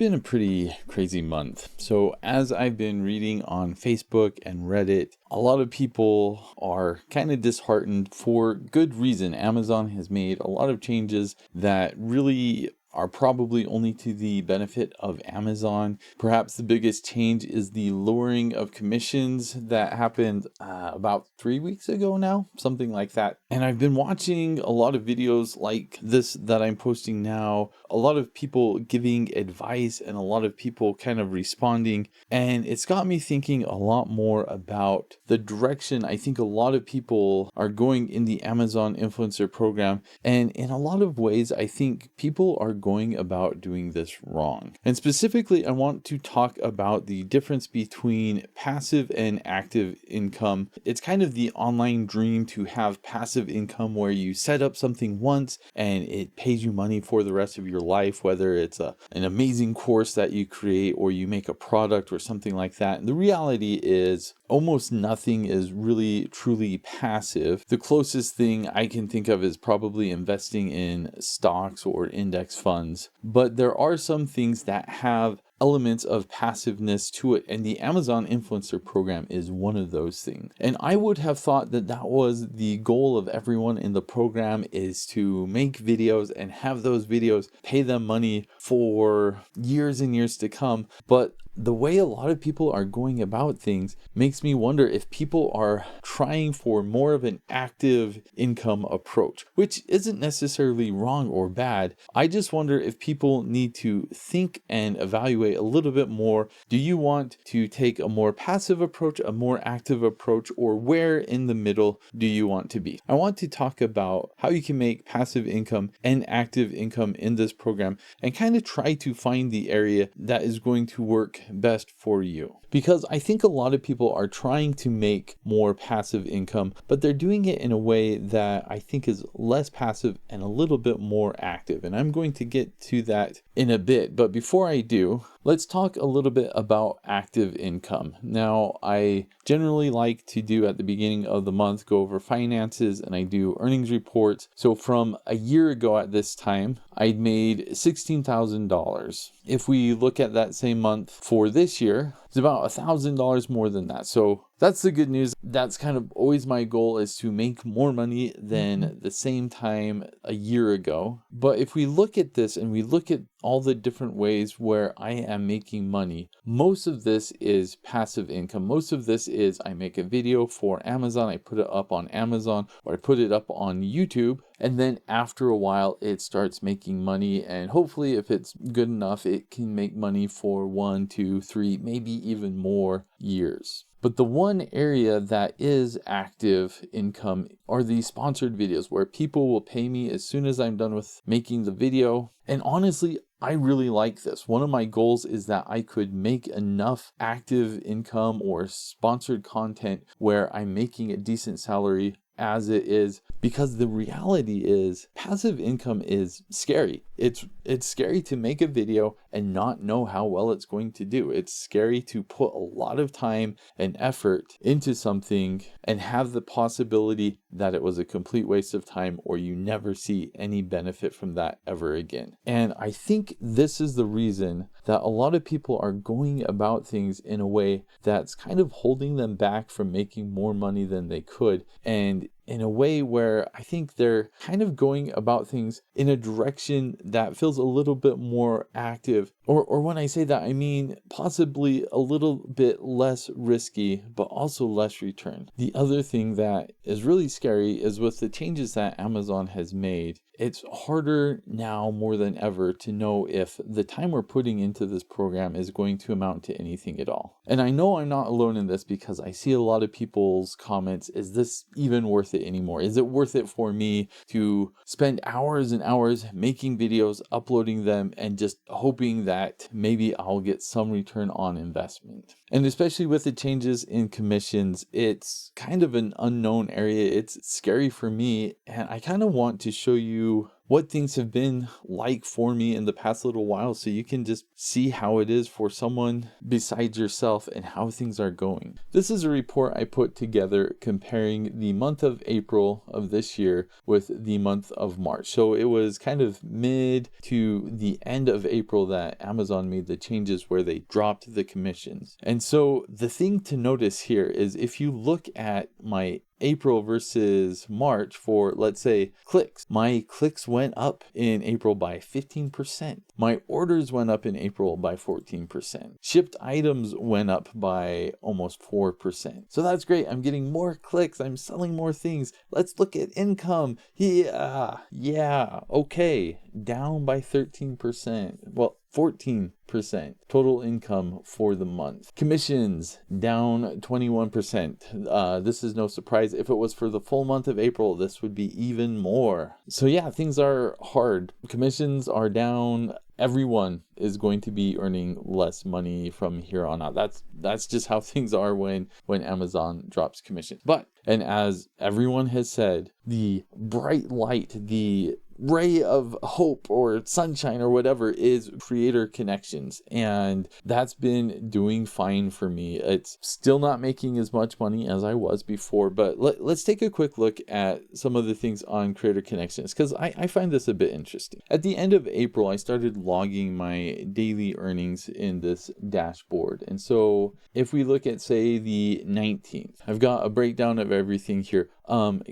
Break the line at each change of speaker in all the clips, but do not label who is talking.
been a pretty crazy month. So as I've been reading on Facebook and Reddit, a lot of people are kind of disheartened for good reason. Amazon has made a lot of changes that really are probably only to the benefit of Amazon. Perhaps the biggest change is the lowering of commissions that happened about 3 weeks ago now, something like that. And I've been watching a lot of videos like this that I'm posting now, a lot of people giving advice and a lot of people kind of responding. And it's got me thinking a lot more about the direction I think a lot of people are going in the Amazon influencer program. And in a lot of ways, I think people are going about doing this wrong. And specifically, I want to talk about the difference between passive and active income. It's kind of the online dream to have passive income where you set up something once and it pays you money for the rest of your life, whether it's an amazing course that you create or you make a product or something like that. And the reality is almost nothing is really truly passive. The closest thing I can think of is probably investing in stocks or index funds. But there are some things that have elements of passiveness to it, and the Amazon influencer program is one of those things. And I would have thought that that was the goal of everyone in the program, is to make videos and have those videos pay them money for years and years to come. But the way a lot of people are going about things makes me wonder if people are trying for more of an active income approach, which isn't necessarily wrong or bad. I just wonder if people need to think and evaluate a little bit more. Do you want to take a more passive approach, a more active approach, or where in the middle do you want to be? I want to talk about how you can make passive income and active income in this program and kind of try to find the area that is going to work best for you. Because I think a lot of people are trying to make more passive income, but they're doing it in a way that I think is less passive and a little bit more active. And I'm going to get to that in a bit. But before I do, let's talk a little bit about active income. Now, I generally like to do at the beginning of the month, go over finances, and I do earnings reports. So from a year ago at this time, I'd made $16,000. If we look at that same month for this year, it's about $1,000 more than that. So that's the good news. That's kind of always my goal, is to make more money than the same time a year ago. But if we look at this and we look at all the different ways where I am making money, most of this is passive income. Most of this is I make a video for Amazon, I put it up on Amazon, or I put it up on YouTube, and then after a while it starts making money, and hopefully if it's good enough, it can make money for 1, 2, 3, maybe even more years. But the one area that is active income are the sponsored videos, where people will pay me as soon as I'm done with making the video. And honestly, I really like this. One of my goals is that I could make enough active income or sponsored content where I'm making a decent salary as it is, because the reality is passive income is scary. It's scary to make a video and not know how well it's going to do. It's scary to put a lot of time and effort into something and have the possibility that it was a complete waste of time, or you never see any benefit from that ever again. And I think this is the reason that a lot of people are going about things in a way that's kind of holding them back from making more money than they could, and in a way where I think they're kind of going about things in a direction that feels a little bit more active. Or when I say that, I mean possibly a little bit less risky, but also less return. The other thing that is really scary is with the changes that Amazon has made, it's harder now more than ever to know if the time we're putting into this program is going to amount to anything at all. And I know I'm not alone in this, because I see a lot of people's comments, is this even worth it anymore? Is it worth it for me to spend hours and hours making videos, uploading them, and just hoping that maybe I'll get some return on investment? And especially with the changes in commissions, it's kind of an unknown area. It's scary for me, and I kind of want to show you what things have been like for me in the past little while, so you can just see how it is for someone besides yourself and how things are going. This is a report I put together comparing the month of April of this year with the month of March. So it was kind of mid to the end of April that Amazon made the changes where they dropped the commissions. And so the thing to notice here is if you look at my April versus March for, let's say, clicks. My clicks went up in April by 15%. My orders went up in April by 14%. Shipped items went up by almost 4%. So that's great. I'm getting more clicks. I'm selling more things. Let's look at income. Yeah, okay. Down by 13%. Well, 14% total income for the month. Commissions down 21%. This is no surprise. If it was for the full month of April, this would be even more. So yeah, things are hard. Commissions are down. Everyone is going to be earning less money from here on out. That's just how things are when Amazon drops commission. But, and as everyone has said, the bright light, the ray of hope or sunshine or whatever is creator connections, and that's been doing fine for me. It's still not making as much money as I was before, but let's take a quick look at some of the things on creator connections, because I find this a bit interesting. At the end of April, I started logging my daily earnings in this dashboard, and so if we look at, say, the 19th, I've got a breakdown of everything here.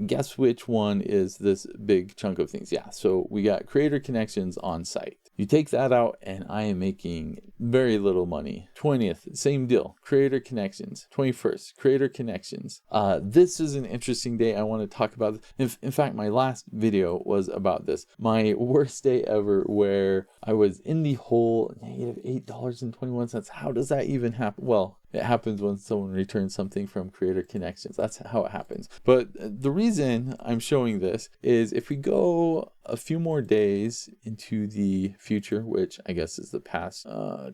Guess which one is this big chunk of things? Yeah, so we got creator connections on site. You take that out and I am making very little money. 20th, same deal, creator connections. 21st, creator connections. This is an interesting day. I want to talk about this. In fact, my last video was about this. My worst day ever, where I was in the hole, negative $8.21. How does that even happen? Well, it happens when someone returns something from creator connections. That's how it happens. But the reason I'm showing this is if we go a few more days into the future, which I guess is the past. All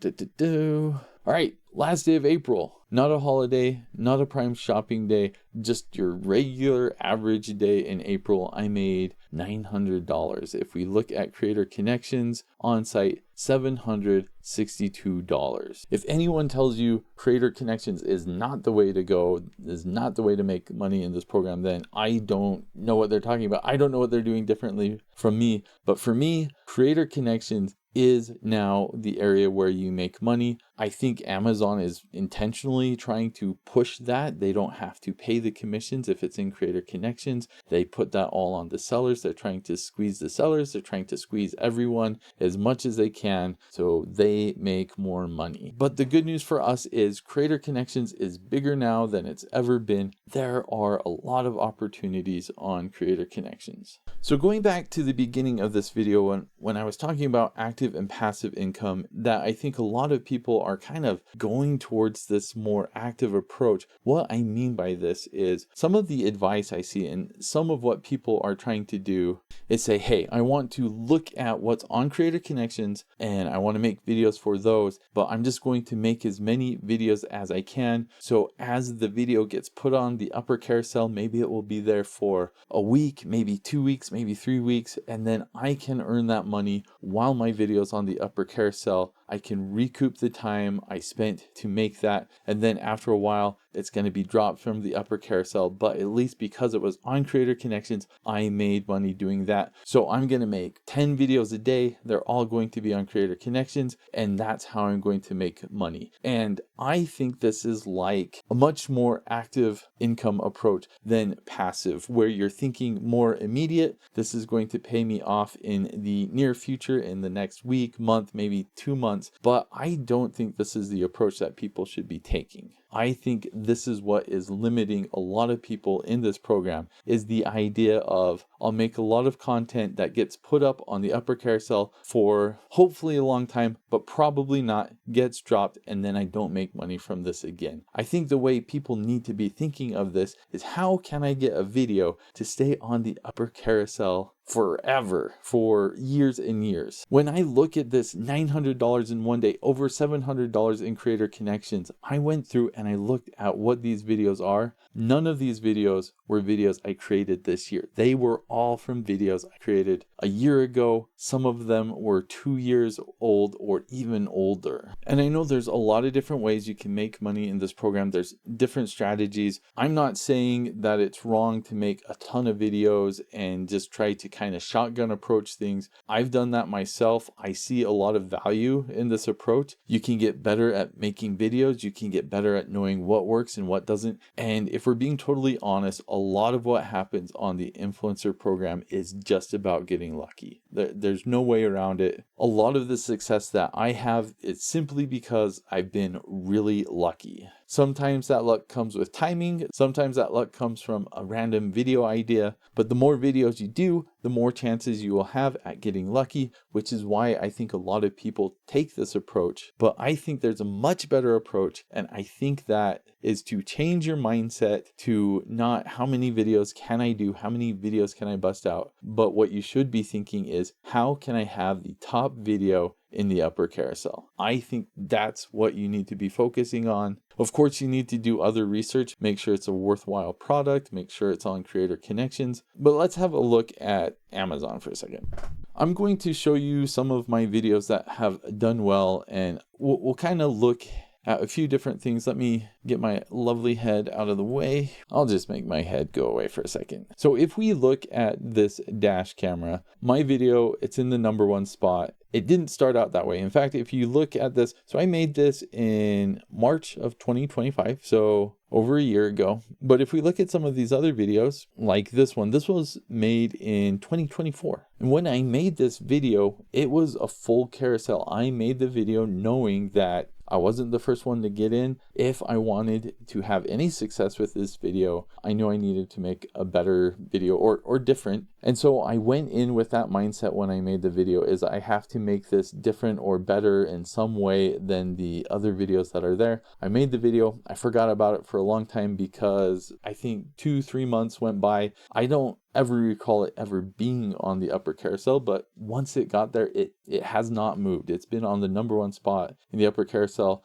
right, last day of April. Not a holiday, not a prime shopping day, just your regular average day in April. I made $900. If we look at creator connections on site, $762. If anyone tells you creator connections is not the way to go, is not the way to make money in this program, then I don't know what they're talking about. I don't know what they're doing differently from me. But for me, creator connections is now the area where you make money. I think Amazon is intentionally trying to push that. They don't have to pay the commissions if it's in creator connections. They put that all on the sellers. They're trying to squeeze the sellers. They're trying to squeeze everyone as much as they can so they make more money. But the good news for us is creator connections is bigger now than it's ever been. There are a lot of opportunities on creator connections. So going back to the beginning of this video, when I was talking about active and passive income, that I think a lot of people are kind of going towards this more active approach. What I mean by this is some of the advice I see and some of what people are trying to do is say, hey, I want to look at what's on creator connections and I want to make videos for those, but I'm just going to make as many videos as I can. So as the video gets put on the upper carousel, maybe it will be there for a week, maybe 2 weeks, maybe 3 weeks, and then I can earn that money while my video's on the upper carousel. I can recoup the time I spent to make that, and then after a while it's going to be dropped from the upper carousel, but at least because it was on creator connections, I made money doing that. So I'm going to make 10 videos a day. They're all going to be on creator connections, and that's how I'm going to make money. And I think this is like a much more active income approach than passive, where you're thinking more immediate. This is going to pay me off in the near future, in the next week, month, maybe 2 months. But I don't think this is the approach that people should be taking. I think this is what is limiting a lot of people in this program, is the idea of I'll make a lot of content that gets put up on the upper carousel for hopefully a long time, but probably not, gets dropped, and then I don't make money from this again. I think the way people need to be thinking of this is, how can I get a video to stay on the upper carousel forever, for years and years. When I look at this $900 in one day, over $700 in creator connections, I went through and I looked at what these videos are. None of these videos were videos I created this year. They were all from videos I created a year ago. Some of them were 2 years old or even older. And I know there's a lot of different ways you can make money in this program. There's different strategies. I'm not saying that it's wrong to make a ton of videos and just try to kind of shotgun approach things. I've done that myself. I see a lot of value in this approach. You can get better at making videos. You can get better at knowing what works and what doesn't. And if we're being totally honest, a lot of what happens on the influencer program is just about getting lucky. There's no way around it. A lot of the success that I have is simply because I've been really lucky. Sometimes that luck comes with timing. Sometimes that luck comes from a random video idea. But the more videos you do, the more chances you will have at getting lucky, which is why I think a lot of people take this approach. But I think there's a much better approach, and I think that is to change your mindset to not how many videos can I do, how many videos can I bust out, but what you should be thinking is how can I have the top video in the upper carousel. I think that's what you need to be focusing on. Of course, you need to do other research, make sure it's a worthwhile product, make sure it's on creator connections. But let's have a look at Amazon for a second. I'm going to show you some of my videos that have done well, and we'll kind of look at a few different things. Let me get my lovely head out of the way. I'll just make my head go away for a second. So if we look at this dash camera, my video, it's in the #1 spot. It didn't start out that way. In fact, if you look at this, so I made this in March of 2025, so over a year ago. But if we look at some of these other videos, like this one, this was made in 2024. And when I made this video, it was a full carousel. I made the video knowing that I wasn't the first one to get in. If I wanted to have any success with this video, I knew I needed to make a better video or different. And so I went in with that mindset when I made the video, is I have to make this different or better in some way than the other videos that are there. I made the video. I forgot about it for a long time because I think 2-3 months went by. I don't ever recall it ever being on the upper carousel, but once it got there, it has not moved. It's been on the #1 spot in the upper carousel.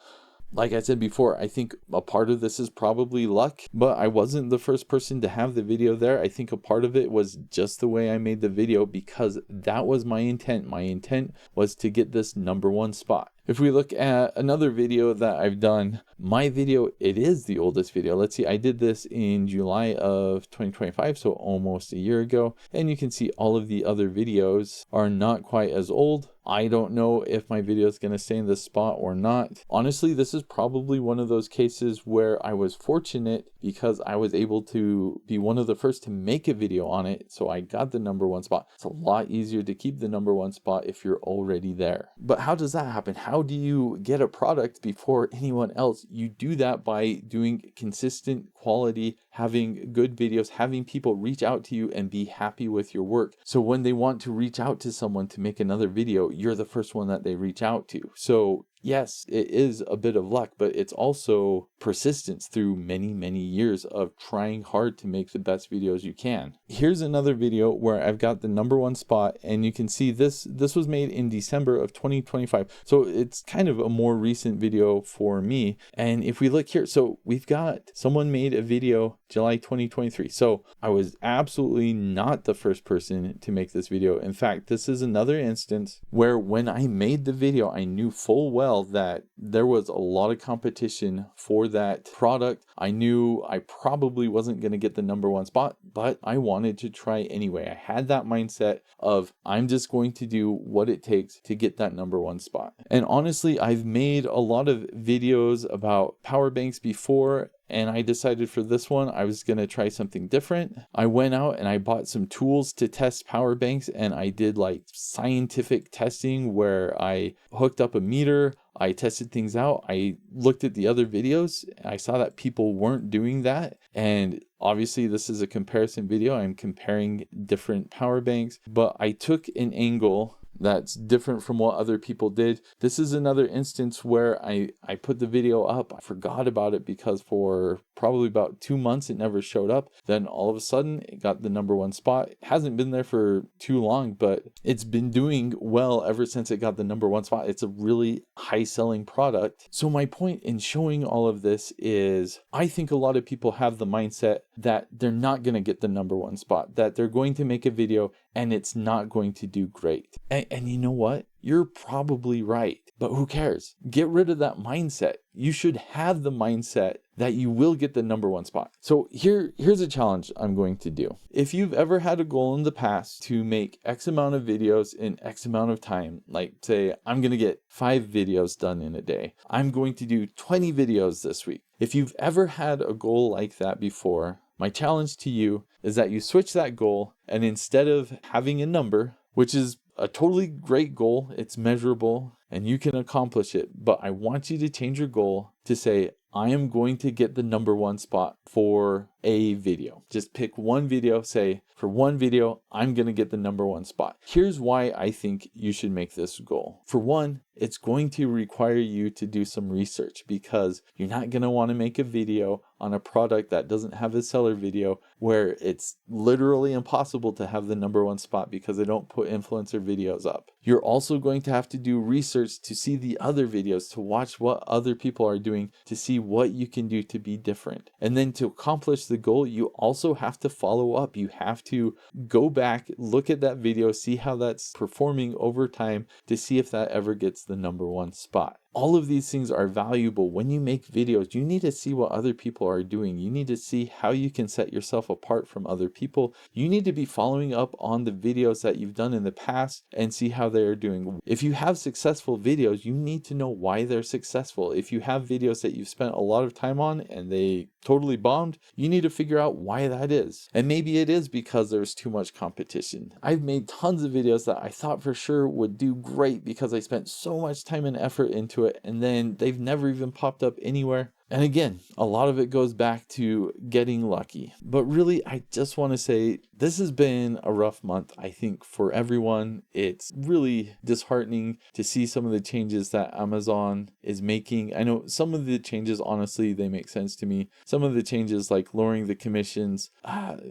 Like I said before, I think a part of this is probably luck, but I wasn't the first person to have the video there. I think a part of it was just the way I made the video, because that was my intent. My intent was to get this #1 spot. If we look at another video that I've done, my video, it is the oldest video. Let's see, I did this in July of 2025, so almost a year ago. And you can see all of the other videos are not quite as old. I don't know if my video is going to stay in this spot or not. Honestly, this is probably one of those cases where I was fortunate because I was able to be one of the first to make a video on it. So I got the #1 spot. It's a lot easier to keep the #1 spot if you're already there. But how does that happen? How do you get a product before anyone else? You do that by doing consistent quality, having good videos, having people reach out to you and be happy with your work. So when they want to reach out to someone to make another video, you're the first one that they reach out to. So yes, it is a bit of luck, but it's also persistence through many, many years of trying hard to make the best videos you can. Here's another video where I've got the #1 spot, and you can see this was made in December of 2025. So it's kind of a more recent video for me. And if we look here, so we've got someone made a video July 2023. So I was absolutely not the first person to make this video. In fact, this is another instance where when I made the video, I knew full well that there was a lot of competition for that product. I knew I probably wasn't going to get the #1 spot, but I wanted to try anyway. I had that mindset of I'm just going to do what it takes to get that #1 spot. And honestly, I've made a lot of videos about power banks before, and I decided for this one, I was going to try something different. I went out and I bought some tools to test power banks, and I did like scientific testing where I hooked up a meter. I tested things out. I looked at the other videos. I saw that people weren't doing that. And obviously this is a comparison video. I'm comparing different power banks, but I took an angle that's different from what other people did. This is another instance where I put the video up. I forgot about it because for probably about 2 months it never showed up. Then all of a sudden it got the #1 spot. It hasn't been there for too long, but it's been doing well ever since it got the #1 spot. It's a really high selling product. So my point in showing all of this is I think a lot of people have the mindset that they're not going to get the #1 spot, that they're going to make a video and it's not going to do great. And you know what? You're probably right, but who cares? Get rid of that mindset. You should have the mindset that you will get the #1 spot. So here's a challenge I'm going to do. If you've ever had a goal in the past to make X amount of videos in X amount of time, like say, I'm going to get 5 videos done in a day. I'm going to do 20 videos this week. If you've ever had a goal like that before, my challenge to you is that you switch that goal, and instead of having a number, which is a totally great goal, it's measurable and you can accomplish it, but I want you to change your goal to say, I am going to get the #1 spot for a video. Just pick one video, say, for one video, I'm going to get the #1 spot. Here's why I think you should make this goal. For one, it's going to require you to do some research because you're not going to want to make a video on a product that doesn't have a seller video where it's literally impossible to have the #1 spot because they don't put influencer videos up. You're also going to have to do research to see the other videos, to watch what other people are doing, to see what you can do to be different. And then to accomplish the goal, you also have to follow up. You have to go back, look at that video, see how that's performing over time to see if that ever gets the #1 spot. All of these things are valuable. When you make videos, you need to see what other people are doing. You need to see how you can set yourself apart from other people. You need to be following up on the videos that you've done in the past and see how they're doing. If you have successful videos, you need to know why they're successful. If you have videos that you've spent a lot of time on and they totally bombed, you need to figure out why that is. And maybe it is because there's too much competition. I've made tons of videos that I thought for sure would do great because I spent so much time and effort into it, and then they've never even popped up anywhere. And again, a lot of it goes back to getting lucky. But really, I just want to say this has been a rough month, I think, for everyone. It's really disheartening to see some of the changes that Amazon is making. I know some of the changes, honestly, they make sense to me. Some of the changes like lowering the commissions,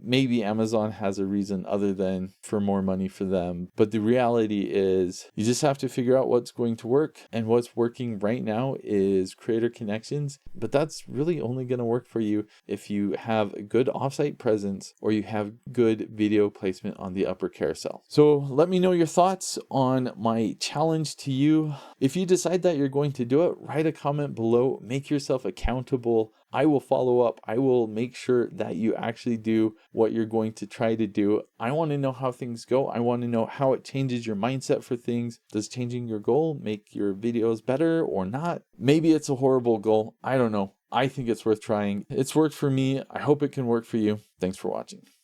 maybe Amazon has a reason other than for more money for them. But the reality is you just have to figure out what's going to work. And what's working right now is creator connections. But that's really only going to work for you if you have a good offsite presence or you have good video placement on the upper carousel. So let me know your thoughts on my challenge to you. If you decide that you're going to do it, write a comment below, make yourself accountable. I will follow up. I will make sure that you actually do what you're going to try to do. I want to know how things go. I want to know how it changes your mindset for things. Does changing your goal make your videos better or not? Maybe it's a horrible goal. I don't know. I think it's worth trying. It's worked for me. I hope it can work for you. Thanks for watching.